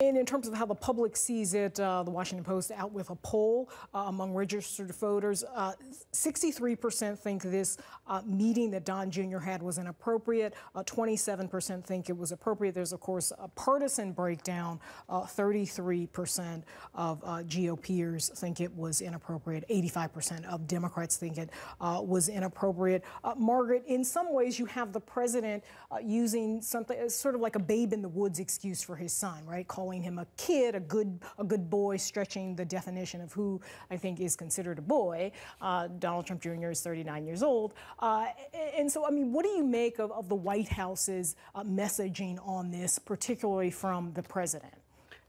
And in terms of how the public sees it, the Washington Post out with a poll among registered voters. 63% think this meeting that Don Jr. had was inappropriate. 27% think it was appropriate. There's, of course, a partisan breakdown. 33% of GOPers think it was inappropriate. 85% of Democrats think it was inappropriate. Margaret, in some ways, you have the president using something sort of like a babe in the woods excuse for his son, right? Calling him a kid, a good boy, stretching the definition of who I think is considered a boy. Donald Trump Jr. is 39 years old. And so, I mean, what do you make of the White House's messaging on this, particularly from the president?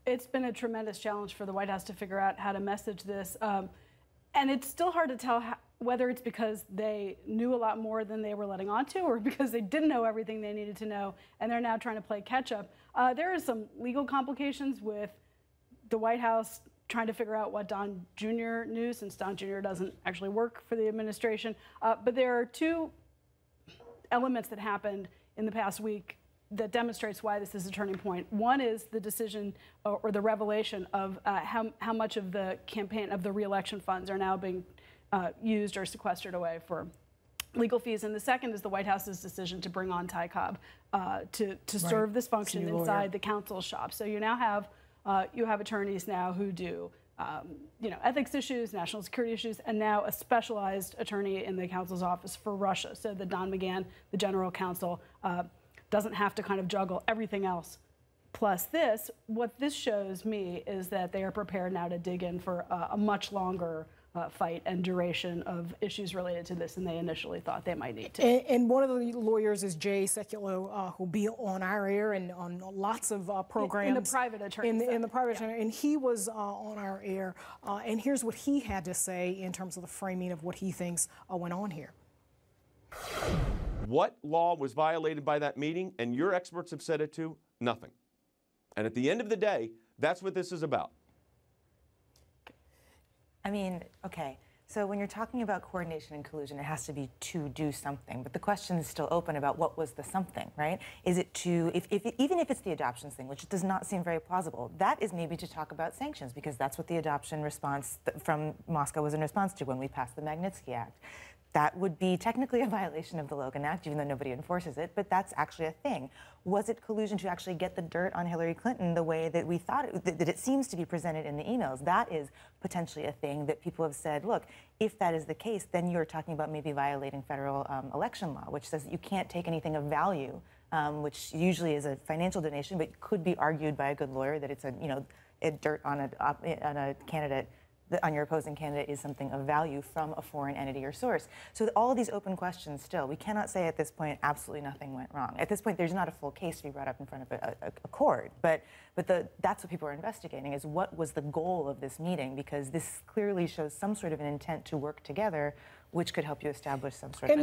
It's been a tremendous challenge for the White House to figure out how to message this. And it's still hard to tell whether it's because they knew a lot more than they were letting on to, or because they didn't know everything they needed to know, and they're now trying to play catch up. There are some legal complications with the White House trying to figure out what Don Jr. knew, since Don Jr. doesn't actually work for the administration. But there are two elements that happened in the past week that demonstrates why this is a turning point. One is the decision or the revelation of how much of the campaign of the re-election funds are now being used or sequestered away for legal fees. And the second is the White House's decision to bring on Ty Cobb to serve this function inside the counsel's shop. So you now have you have attorneys now who do ethics issues, national security issues, and now a specialized attorney in the counsel's office for Russia. So that Don McGahn, the general counsel, doesn't have to kind of juggle everything else. Plus this, what this shows me is that they are prepared now to dig in for a much longer fight and duration of issues related to this than they initially thought they might need to. And one of the lawyers is Jay Sekulow, who'll be on our air and on lots of programs. In the private attorney. In the private attorney. And he was on our air. And here's what he had to say in terms of the framing of what he thinks went on here. What law was violated by that meeting? And your experts have said it too, nothing. And at the end of the day, that's what this is about. I mean, okay, so when you're talking about coordination and collusion, it has to be to do something. But the question is still open about what was the something, right? Is it to, even if it's the adoptions thing, which does not seem very plausible, that is maybe to talk about sanctions, because that's what the adoption response from Moscow was in response to when we passed the Magnitsky Act. That would be technically a violation of the Logan Act, even though nobody enforces it, but that's actually a thing. Was it collusion to actually get the dirt on Hillary Clinton the way that we thought, that it seems to be presented in the emails? That is potentially a thing that people have said, look, if that is the case, then you're talking about maybe violating federal election law, which says that you can't take anything of value, which usually is a financial donation, but could be argued by a good lawyer that it's a dirt on a candidate, on your opposing candidate, is something of value from a foreign entity or source. So all of these open questions still, we cannot say at this point absolutely nothing went wrong. At this point, there's not a full case to be brought up in front of a court, but that's what people are investigating, is what was the goal of this meeting, because this clearly shows some sort of an intent to work together, which could help you establish some sort of